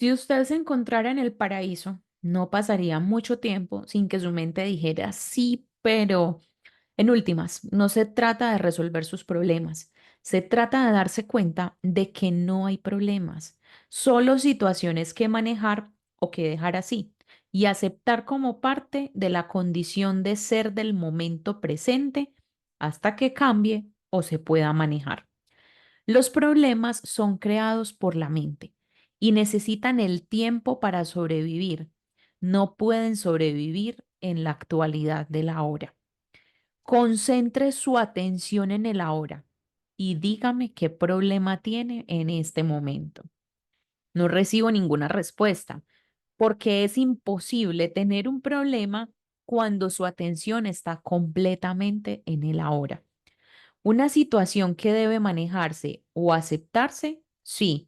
Si usted se encontrara en el paraíso, no pasaría mucho tiempo sin que su mente dijera sí, pero en últimas, no se trata de resolver sus problemas, se trata de darse cuenta de que no hay problemas, solo situaciones que manejar o que dejar así y aceptar como parte de la condición de ser del momento presente hasta que cambie o se pueda manejar. Los problemas son creados por la mente y necesitan el tiempo para sobrevivir. No pueden sobrevivir en la actualidad de la hora. Concentre su atención en el ahora y dígame qué problema tiene en este momento. No recibo ninguna respuesta porque es imposible tener un problema cuando su atención está completamente en el ahora. Una situación que debe manejarse o aceptarse, sí.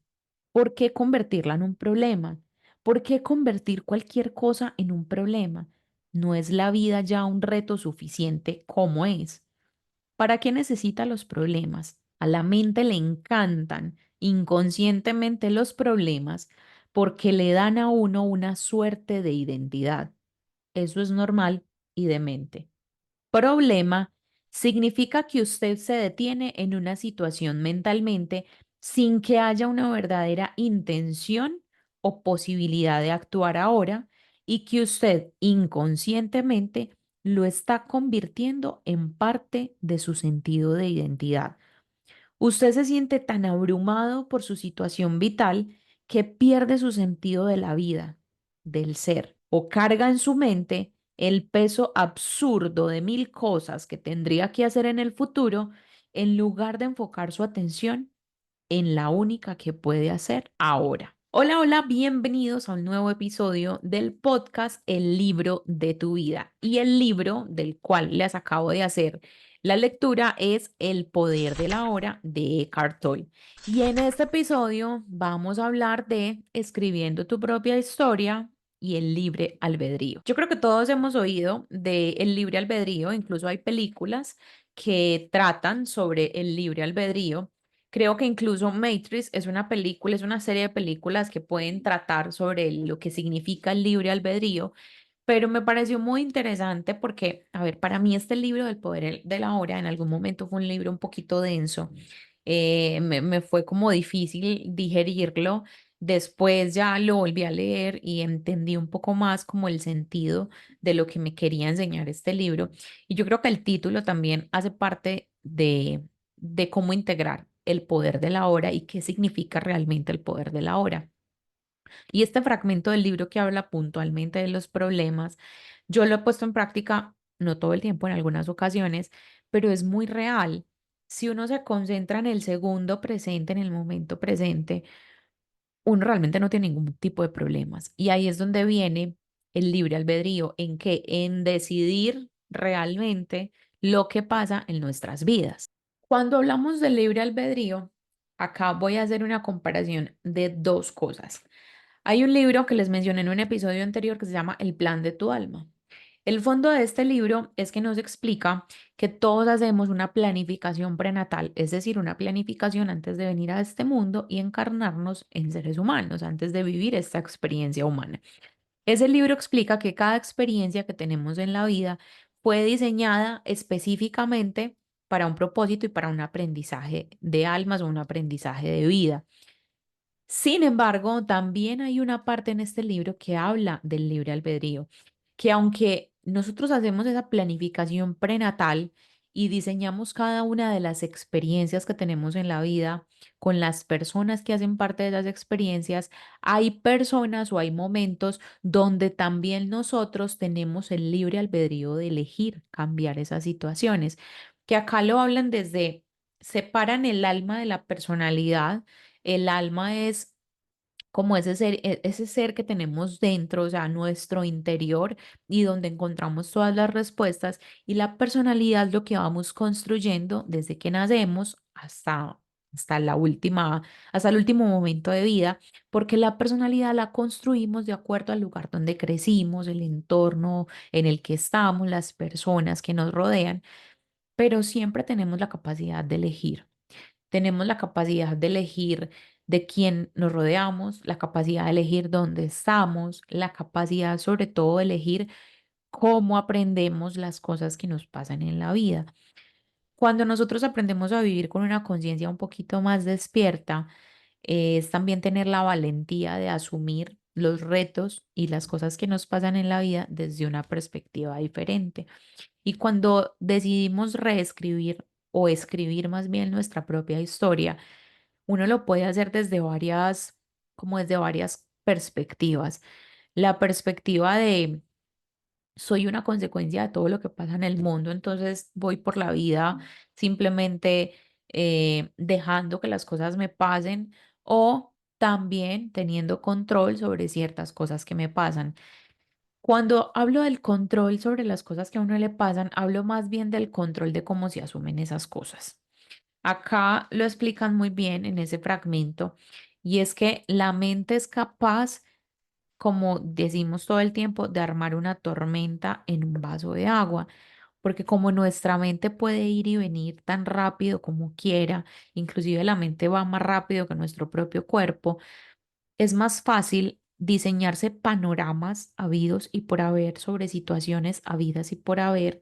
¿Por qué convertirla en un problema? ¿Por qué convertir cualquier cosa en un problema? ¿No es la vida ya un reto suficiente como es? ¿Para qué necesita los problemas? A la mente le encantan inconscientemente los problemas porque le dan a uno una suerte de identidad. Eso es normal y demente. Problema significa que usted se detiene en una situación mentalmente sin que haya una verdadera intención o posibilidad de actuar ahora y que usted inconscientemente lo está convirtiendo en parte de su sentido de identidad. Usted se siente tan abrumado por su situación vital que pierde su sentido de la vida, del ser, o carga en su mente el peso absurdo de mil cosas que tendría que hacer en el futuro en lugar de enfocar su atención en la única que puede hacer ahora. Hola, hola, bienvenidos a un nuevo episodio del podcast El libro de tu vida. Y el libro del cual les acabo de hacer la lectura es El poder de la hora de Eckhart Tolle. Y en este episodio vamos a hablar de escribiendo tu propia historia y el libre albedrío. Yo creo que todos hemos oído de el libre albedrío, incluso hay películas que tratan sobre el libre albedrío. Creo que incluso Matrix es una película, es una serie de películas que pueden tratar sobre lo que significa el libre albedrío, pero me pareció muy interesante porque, a ver, para mí este libro del poder de la hora en algún momento fue un libro un poquito denso. Me fue como difícil digerirlo. Después ya lo volví a leer y entendí un poco más como el sentido de lo que me quería enseñar este libro. Y yo creo que el título también hace parte de cómo integrar el poder de la hora y qué significa realmente el poder de la hora. Y este fragmento del libro que habla puntualmente de los problemas, yo lo he puesto en práctica, no todo el tiempo, en algunas ocasiones, pero es muy real. Si uno se concentra en el segundo presente, en el momento presente, uno realmente no tiene ningún tipo de problemas. Y ahí es donde viene el libre albedrío, en que en decidir realmente lo que pasa en nuestras vidas. Cuando hablamos del libre albedrío, acá voy a hacer una comparación de dos cosas. Hay un libro que les mencioné en un episodio anterior que se llama El plan de tu alma. El fondo de este libro es que nos explica que todos hacemos una planificación prenatal, es decir, una planificación antes de venir a este mundo y encarnarnos en seres humanos, antes de vivir esta experiencia humana. Ese libro explica que cada experiencia que tenemos en la vida fue diseñada específicamente para un propósito y para un aprendizaje de almas o un aprendizaje de vida. Sin embargo, también hay una parte en este libro que habla del libre albedrío, que aunque nosotros hacemos esa planificación prenatal y diseñamos cada una de las experiencias que tenemos en la vida con las personas que hacen parte de esas experiencias, hay personas o hay momentos donde también nosotros tenemos el libre albedrío de elegir cambiar esas situaciones, que acá lo hablan desde, separan el alma de la personalidad. El alma es como ese ser que tenemos dentro, o sea, nuestro interior y donde encontramos todas las respuestas, y la personalidad lo que vamos construyendo desde que nacemos hasta la última, hasta el último momento de vida, porque la personalidad la construimos de acuerdo al lugar donde crecimos, el entorno en el que estamos, las personas que nos rodean, pero siempre tenemos la capacidad de elegir. Tenemos la capacidad de elegir de quién nos rodeamos, la capacidad de elegir dónde estamos, la capacidad sobre todo de elegir cómo aprendemos las cosas que nos pasan en la vida. Cuando nosotros aprendemos a vivir con una conciencia un poquito más despierta, es también tener la valentía de asumir los retos y las cosas que nos pasan en la vida desde una perspectiva diferente. Y cuando decidimos reescribir o escribir más bien nuestra propia historia, uno lo puede hacer desde varias, como desde varias perspectivas. La perspectiva de soy una consecuencia de todo lo que pasa en el mundo, entonces voy por la vida simplemente dejando que las cosas me pasen o también teniendo control sobre ciertas cosas que me pasan. Cuando hablo del control sobre las cosas que a uno le pasan, hablo más bien del control de cómo se asumen esas cosas. Acá lo explican muy bien en ese fragmento y es que la mente es capaz, como decimos todo el tiempo, de armar una tormenta en un vaso de agua, porque como nuestra mente puede ir y venir tan rápido como quiera, inclusive la mente va más rápido que nuestro propio cuerpo, es más fácil diseñarse panoramas habidos y por haber sobre situaciones habidas y por haber.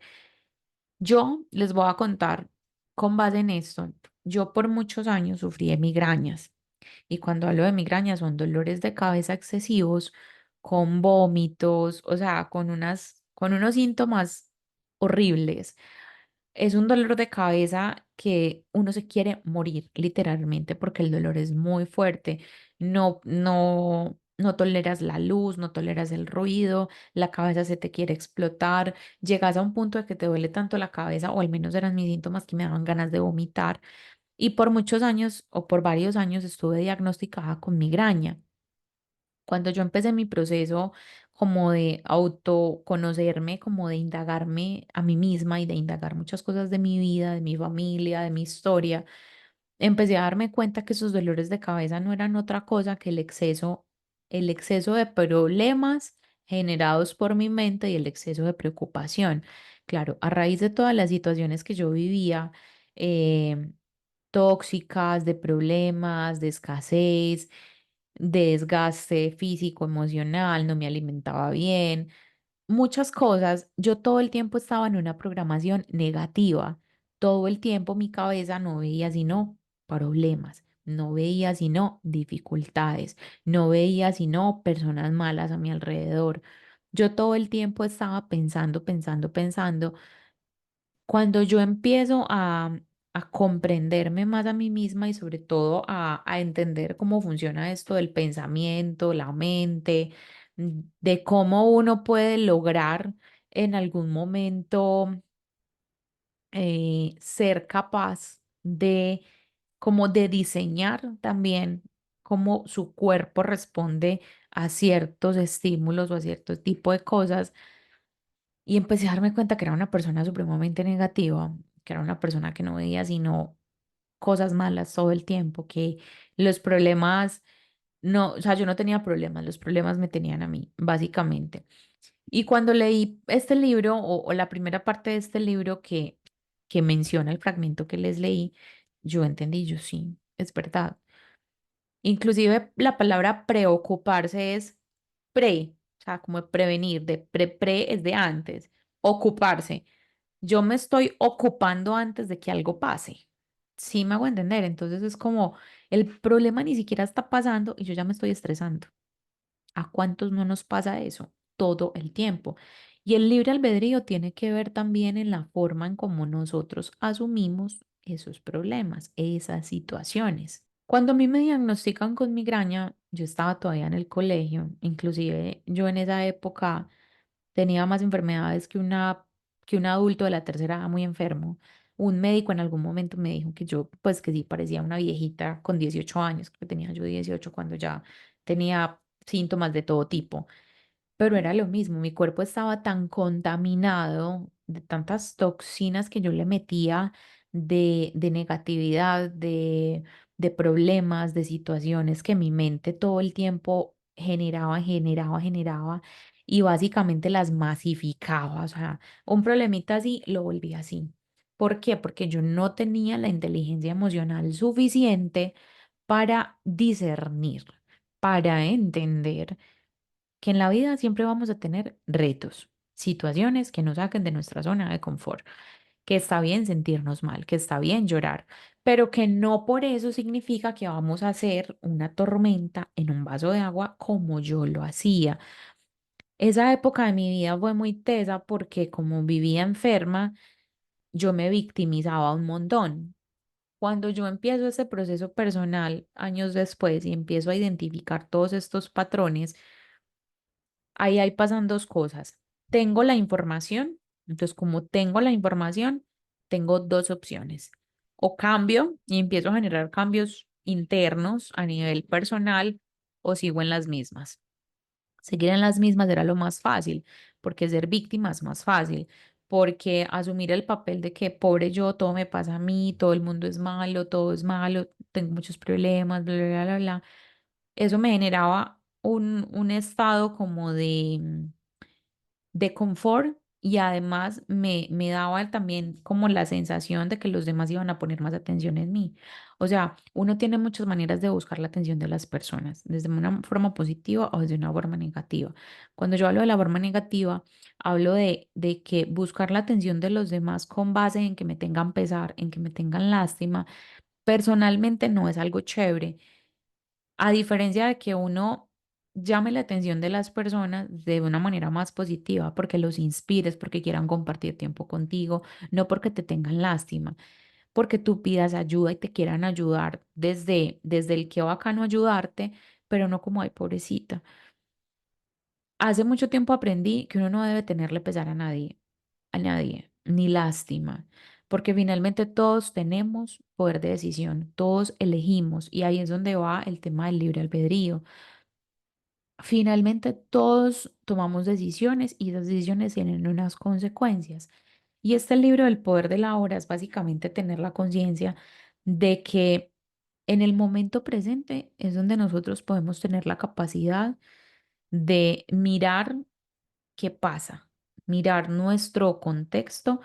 Yo les voy a contar con base en esto. Yo por muchos años sufrí de migrañas y cuando hablo de migrañas son dolores de cabeza excesivos con vómitos, o sea, con unos síntomas horribles. Es un dolor de cabeza que uno se quiere morir, literalmente, porque el dolor es muy fuerte. No toleras la luz, no toleras el ruido, la cabeza se te quiere explotar. Llegas a un punto de que te duele tanto la cabeza, o al menos eran mis síntomas que me daban ganas de vomitar. Y por muchos años o por varios años estuve diagnosticada con migraña. Cuando yo empecé mi proceso como de autoconocerme, como de indagarme a mí misma y de indagar muchas cosas de mi vida, de mi familia, de mi historia, empecé a darme cuenta que esos dolores de cabeza no eran otra cosa que el exceso de problemas generados por mi mente y el exceso de preocupación. Claro, a raíz de todas las situaciones que yo vivía, eh, tóxicas, de problemas, de escasez, de desgaste físico, emocional, no me alimentaba bien, muchas cosas, yo todo el tiempo estaba en una programación negativa. Todo el tiempo mi cabeza no veía sino problemas, no veía sino dificultades, no veía sino personas malas a mi alrededor. Yo todo el tiempo estaba pensando, pensando, pensando. Cuando yo empiezo a comprenderme más a mí misma y sobre todo a entender cómo funciona esto del pensamiento, la mente, de cómo uno puede lograr en algún momento ser capaz de como de diseñar también cómo su cuerpo responde a ciertos estímulos o a cierto tipo de cosas y empecé a darme cuenta que era una persona supremamente negativa, que era una persona que no veía sino cosas malas todo el tiempo, que los problemas, no, o sea, yo no tenía problemas, los problemas me tenían a mí, básicamente. Y cuando leí este libro o la primera parte de este libro que menciona el fragmento que les leí, yo entendí, yo sí, es verdad. Inclusive la palabra preocuparse es pre, o sea, como de prevenir, de pre es de antes, ocuparse. Yo me estoy ocupando antes de que algo pase. Sí me hago entender. Entonces es como el problema ni siquiera está pasando y yo ya me estoy estresando. ¿A cuántos no nos pasa eso? Todo el tiempo. Y el libre albedrío tiene que ver también en la forma en cómo nosotros asumimos esos problemas, esas situaciones. Cuando a mí me diagnostican con migraña, yo estaba todavía en el colegio, inclusive yo en esa época tenía más enfermedades que un adulto de la tercera edad muy enfermo. Un médico en algún momento me dijo que yo, pues que sí, parecía una viejita con 18 años, que tenía yo 18 cuando ya tenía síntomas de todo tipo, pero era lo mismo, mi cuerpo estaba tan contaminado de tantas toxinas que yo le metía de negatividad, de problemas, de situaciones que mi mente todo el tiempo generaba y básicamente las masificaba. O sea, un problemita así lo volvía así. ¿Por qué? Porque yo no tenía la inteligencia emocional suficiente para discernir, para entender que en la vida siempre vamos a tener retos, situaciones que nos saquen de nuestra zona de confort, que está bien sentirnos mal, que está bien llorar, pero que no por eso significa que vamos a hacer una tormenta en un vaso de agua como yo lo hacía. Esa época de mi vida fue muy tesa porque como vivía enferma, yo me victimizaba un montón. Cuando yo empiezo ese proceso personal años después y empiezo a identificar todos estos patrones, ahí pasan dos cosas. Tengo la información, entonces como tengo la información, tengo dos opciones. O cambio y empiezo a generar cambios internos a nivel personal o sigo en las mismas. Seguir en las mismas era lo más fácil, porque ser víctima es más fácil, porque asumir el papel de que pobre yo, todo me pasa a mí, todo el mundo es malo, todo es malo, tengo muchos problemas, bla, bla, bla, bla, bla, eso me generaba un estado como de confort y además me daba también como la sensación de que los demás iban a poner más atención en mí. O sea, uno tiene muchas maneras de buscar la atención de las personas, desde una forma positiva o desde una forma negativa. Cuando yo hablo de la forma negativa, hablo de que buscar la atención de los demás con base en que me tengan pesar, en que me tengan lástima, personalmente no es algo chévere. A diferencia de que uno llame la atención de las personas de una manera más positiva, porque los inspires, porque quieran compartir tiempo contigo, no porque te tengan lástima, porque tú pidas ayuda y te quieran ayudar desde el que bacano ayudarte, pero no como, ay, pobrecita. Hace mucho tiempo aprendí que uno no debe tenerle pesar a nadie, ni lástima, porque finalmente todos tenemos poder de decisión, todos elegimos, y ahí es donde va el tema del libre albedrío. Finalmente, todos tomamos decisiones y esas decisiones tienen unas consecuencias. Y este libro del poder de la hora es básicamente tener la conciencia de que en el momento presente es donde nosotros podemos tener la capacidad de mirar qué pasa, mirar nuestro contexto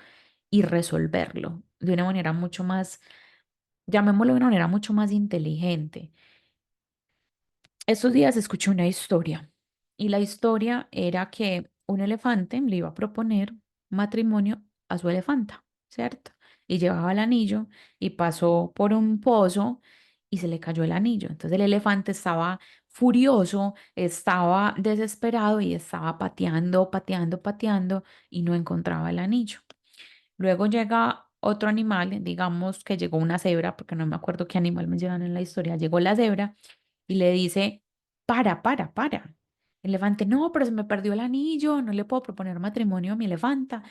y resolverlo de una manera mucho más, llamémoslo de una manera mucho más inteligente. Estos días escuché una historia y la historia era que un elefante le iba a proponer matrimonio a su elefanta, ¿cierto? Y llevaba el anillo y pasó por un pozo y se le cayó el anillo. Entonces el elefante estaba furioso, estaba desesperado y estaba pateando, pateando, pateando y no encontraba el anillo. Luego llega otro animal, digamos que llegó una cebra, porque no me acuerdo qué animal mencionan en la historia, llegó la cebra y le dice, para. El elefante, no, pero se me perdió el anillo, no le puedo proponer matrimonio a mi elefanta.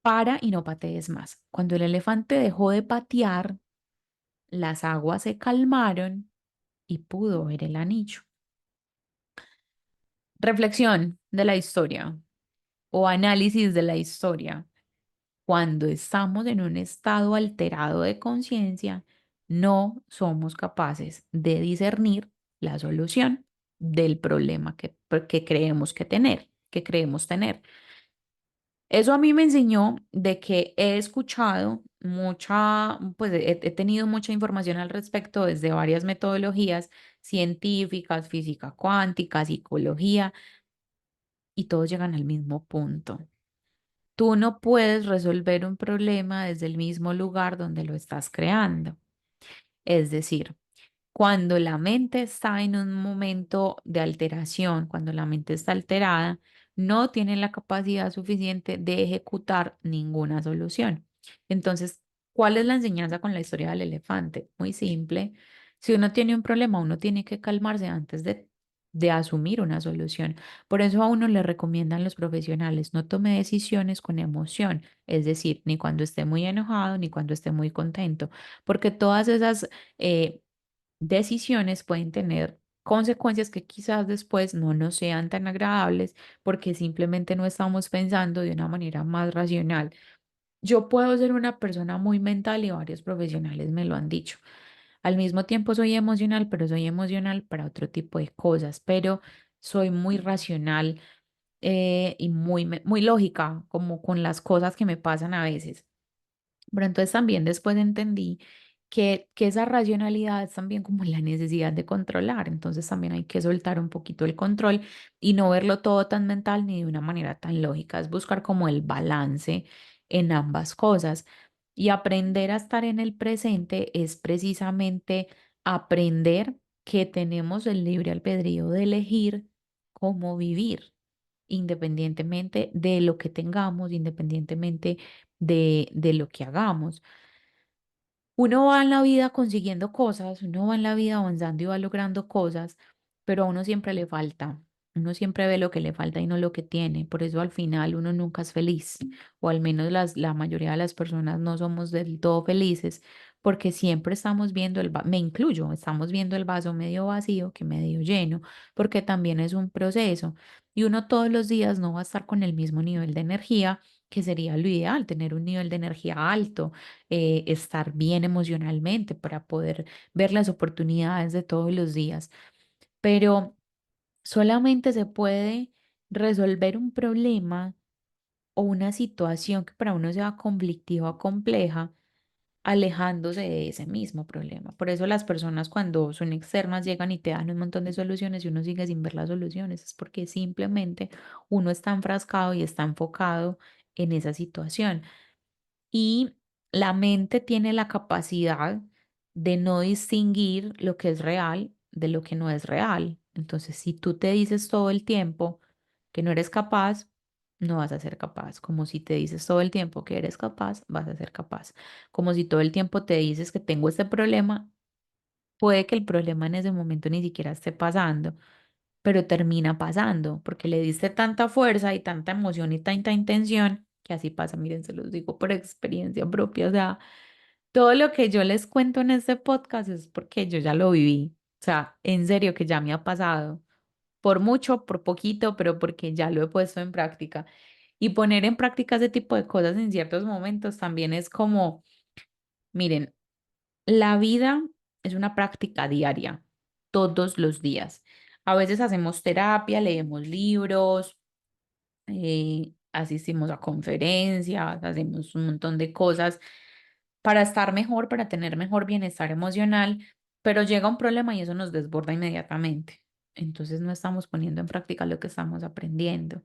Para y no patees más. Cuando el elefante dejó de patear, las aguas se calmaron y pudo ver el anillo. Reflexión de la historia o análisis de la historia. Cuando estamos en un estado alterado de conciencia, no somos capaces de discernir la solución del problema que creemos que creemos tener. Eso a mí me enseñó de que he escuchado mucha, pues he tenido mucha información al respecto desde varias metodologías científicas, física cuántica, psicología, y todos llegan al mismo punto. Tú no puedes resolver un problema desde el mismo lugar donde lo estás creando. Es decir, cuando la mente está en un momento de alteración, cuando la mente está alterada, no tiene la capacidad suficiente de ejecutar ninguna solución. Entonces, ¿cuál es la enseñanza con la historia del elefante? Muy simple. Si uno tiene un problema, uno tiene que calmarse antes de asumir una solución. Por eso a uno le recomiendan los profesionales, no tome decisiones con emoción, es decir, ni cuando esté muy enojado, ni cuando esté muy contento, porque todas esas decisiones pueden tener consecuencias que quizás después no nos sean tan agradables porque simplemente no estamos pensando de una manera más racional. Yo puedo ser una persona muy mental y varios profesionales me lo han dicho. Al mismo tiempo soy emocional, pero soy emocional para otro tipo de cosas, pero soy muy racional y muy lógica, como con las cosas que me pasan a veces. Pero entonces también después entendí que esa racionalidad es también como la necesidad de controlar. Entonces también hay que soltar un poquito el control y no verlo todo tan mental ni de una manera tan lógica. Es buscar como el balance en ambas cosas. Y aprender a estar en el presente es precisamente aprender que tenemos el libre albedrío de elegir cómo vivir, independientemente de lo que tengamos, independientemente de lo que hagamos. Uno va en la vida consiguiendo cosas, uno va en la vida avanzando y va logrando cosas, pero a uno siempre le falta. Uno siempre ve lo que le falta y no lo que tiene. Por eso al final uno nunca es feliz, o al menos la mayoría de las personas no somos del todo felices, porque siempre estamos viendo me incluyo, estamos viendo el vaso medio vacío que medio lleno, porque también es un proceso. Y uno todos los días no va a estar con el mismo nivel de energía, que sería lo ideal, tener un nivel de energía alto, estar bien emocionalmente para poder ver las oportunidades de todos los días. Pero solamente se puede resolver un problema o una situación que para uno sea conflictiva o compleja, alejándose de ese mismo problema. Por eso las personas cuando son externas llegan y te dan un montón de soluciones y uno sigue sin ver las soluciones. Es porque simplemente uno está enfrascado y está enfocado en esa situación. Y la mente tiene la capacidad de no distinguir lo que es real de lo que no es real. Entonces, si tú te dices todo el tiempo que no eres capaz, no vas a ser capaz. Como si te dices todo el tiempo que eres capaz, vas a ser capaz. Como si todo el tiempo te dices que tengo este problema, puede que el problema en ese momento ni siquiera esté pasando, pero termina pasando porque le diste tanta fuerza y tanta emoción y tanta intención que así pasa. Miren, se los digo por experiencia propia. O sea, todo lo que yo les cuento en este podcast es porque yo ya lo viví. O sea, en serio que ya me ha pasado. Por mucho, por poquito, pero porque ya lo he puesto en práctica. Y poner en práctica ese tipo de cosas en ciertos momentos también es como, miren, la vida es una práctica diaria, todos los días. A veces hacemos terapia, leemos libros, asistimos a conferencias, hacemos un montón de cosas para estar mejor, para tener mejor bienestar emocional, pero llega un problema y eso nos desborda inmediatamente. Entonces no estamos poniendo en práctica lo que estamos aprendiendo.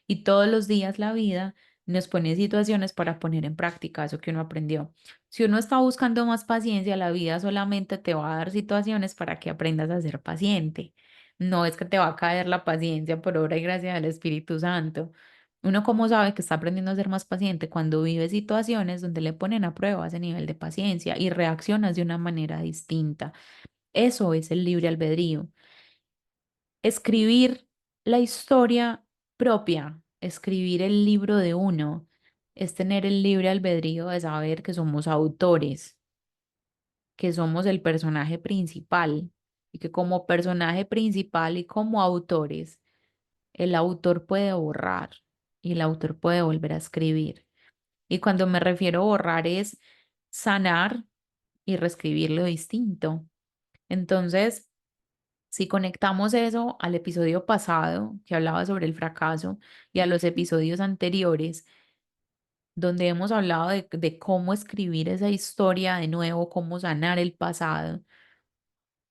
Y todos los días la vida nos pone situaciones para poner en práctica eso que uno aprendió. Si uno está buscando más paciencia, la vida solamente te va a dar situaciones para que aprendas a ser paciente. No es que te va a caer la paciencia por obra y gracia del Espíritu Santo. Uno cómo sabe que está aprendiendo a ser más paciente cuando vive situaciones donde le ponen a prueba ese nivel de paciencia y reaccionas de una manera distinta. Eso es el libre albedrío. Escribir la historia propia, escribir el libro de uno, es tener el libre albedrío de saber que somos autores, que somos el personaje principal y que como personaje principal y como autores, el autor puede borrar y el autor puede volver a escribir. Y cuando me refiero a borrar es sanar y reescribirlo distinto. Entonces, si conectamos eso al episodio pasado que hablaba sobre el fracaso y a los episodios anteriores, donde hemos hablado de cómo escribir esa historia de nuevo, cómo sanar el pasado,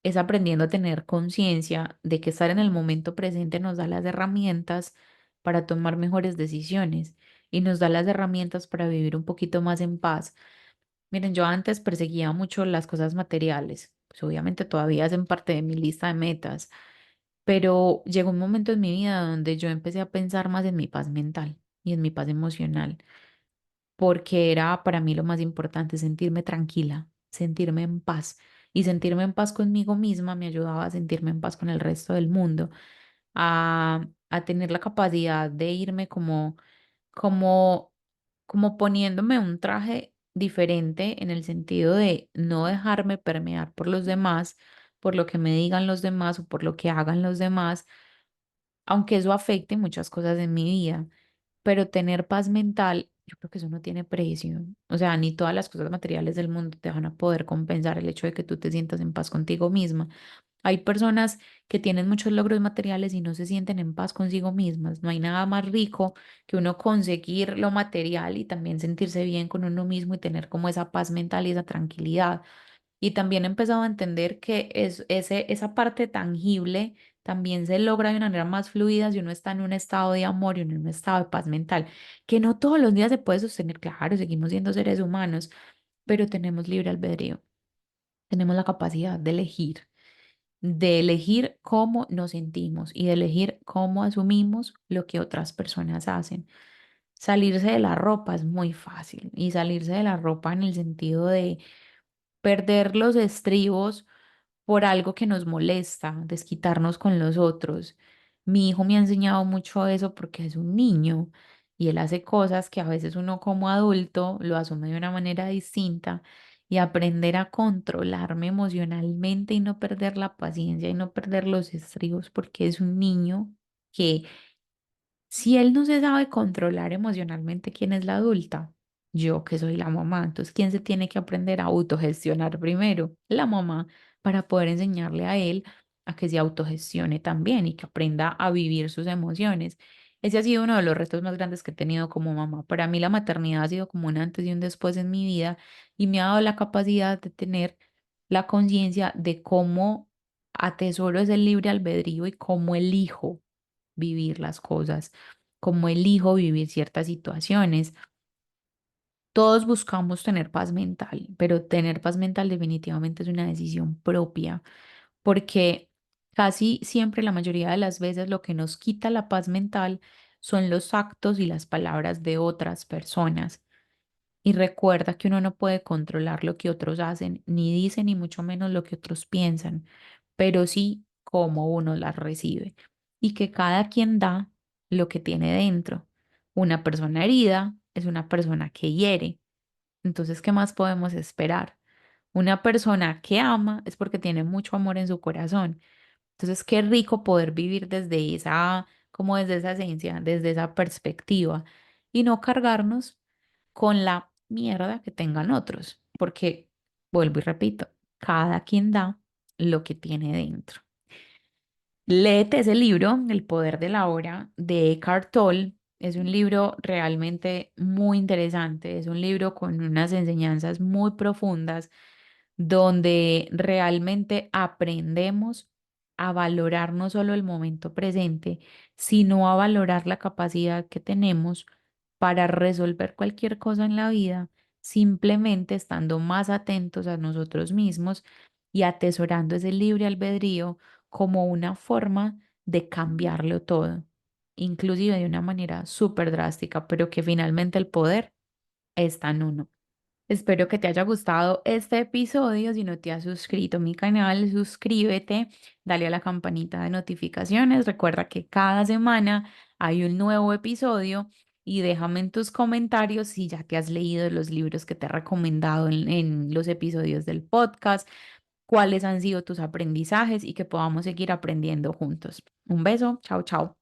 es aprendiendo a tener conciencia de que estar en el momento presente nos da las herramientas para tomar mejores decisiones y nos da las herramientas para vivir un poquito más en paz. Miren, yo antes perseguía mucho las cosas materiales, pues obviamente todavía hacen parte de mi lista de metas, pero llegó un momento en mi vida donde yo empecé a pensar más en mi paz mental y en mi paz emocional, porque era para mí lo más importante sentirme tranquila, sentirme en paz. Y sentirme en paz conmigo misma me ayudaba a sentirme en paz con el resto del mundo, a tener la capacidad de irme como, como poniéndome un traje diferente en el sentido de no dejarme permear por los demás, por lo que me digan los demás o por lo que hagan los demás, aunque eso afecte muchas cosas en mi vida, pero tener paz mental, yo creo que eso no tiene precio. O sea, ni todas las cosas materiales del mundo te van a poder compensar el hecho de que tú te sientas en paz contigo misma. Hay personas que tienen muchos logros materiales y no se sienten en paz consigo mismas. No hay nada más rico que uno conseguir lo material y también sentirse bien con uno mismo y tener como esa paz mental y esa tranquilidad. Y también he empezado a entender que esa parte tangible también se logra de una manera más fluida si uno está en un estado de amor y en un estado de paz mental, que no todos los días se puede sostener, claro, seguimos siendo seres humanos, pero tenemos libre albedrío, tenemos la capacidad de elegir cómo nos sentimos y de elegir cómo asumimos lo que otras personas hacen. Salirse de la ropa es muy fácil y salirse de la ropa en el sentido de perder los estribos por algo que nos molesta, desquitarnos con los otros. Mi hijo me ha enseñado mucho eso porque es un niño y él hace cosas que a veces uno como adulto lo asume de una manera distinta y aprender a controlarme emocionalmente y no perder la paciencia y no perder los estribos porque es un niño que si él no se sabe controlar emocionalmente, ¿quién es la adulta? Yo que soy la mamá. Entonces, ¿quién se tiene que aprender a autogestionar primero? La mamá, para poder enseñarle a él a que se autogestione también y que aprenda a vivir sus emociones. Ese ha sido uno de los retos más grandes que he tenido como mamá. Para mí la maternidad ha sido como un antes y un después en mi vida y me ha dado la capacidad de tener la conciencia de cómo atesoro ese libre albedrío y cómo elijo vivir las cosas, cómo elijo vivir ciertas situaciones. Todos buscamos tener paz mental, pero tener paz mental definitivamente es una decisión propia, porque casi siempre, la mayoría de las veces, lo que nos quita la paz mental son los actos y las palabras de otras personas. Y recuerda que uno no puede controlar lo que otros hacen, ni dicen, ni mucho menos lo que otros piensan, pero sí cómo uno las recibe. Y que cada quien da lo que tiene dentro. Una persona herida es una persona que hiere. Entonces, ¿qué más podemos esperar? Una persona que ama es porque tiene mucho amor en su corazón. Entonces, qué rico poder vivir desde esa, como desde esa esencia, desde esa perspectiva y no cargarnos con la mierda que tengan otros, porque, vuelvo y repito, cada quien da lo que tiene dentro. Léete ese libro, El poder de la hora, de Eckhart Tolle. Es un libro realmente muy interesante, es un libro con unas enseñanzas muy profundas donde realmente aprendemos a valorar no solo el momento presente, sino a valorar la capacidad que tenemos para resolver cualquier cosa en la vida, simplemente estando más atentos a nosotros mismos y atesorando ese libre albedrío como una forma de cambiarlo todo, inclusive de una manera súper drástica, pero que finalmente el poder está en uno. Espero que te haya gustado este episodio. Si no te has suscrito a mi canal, suscríbete, dale a la campanita de notificaciones. Recuerda que cada semana hay un nuevo episodio y déjame en tus comentarios si ya te has leído los libros que te he recomendado en los episodios del podcast, cuáles han sido tus aprendizajes y que podamos seguir aprendiendo juntos. Un beso, chao, chao.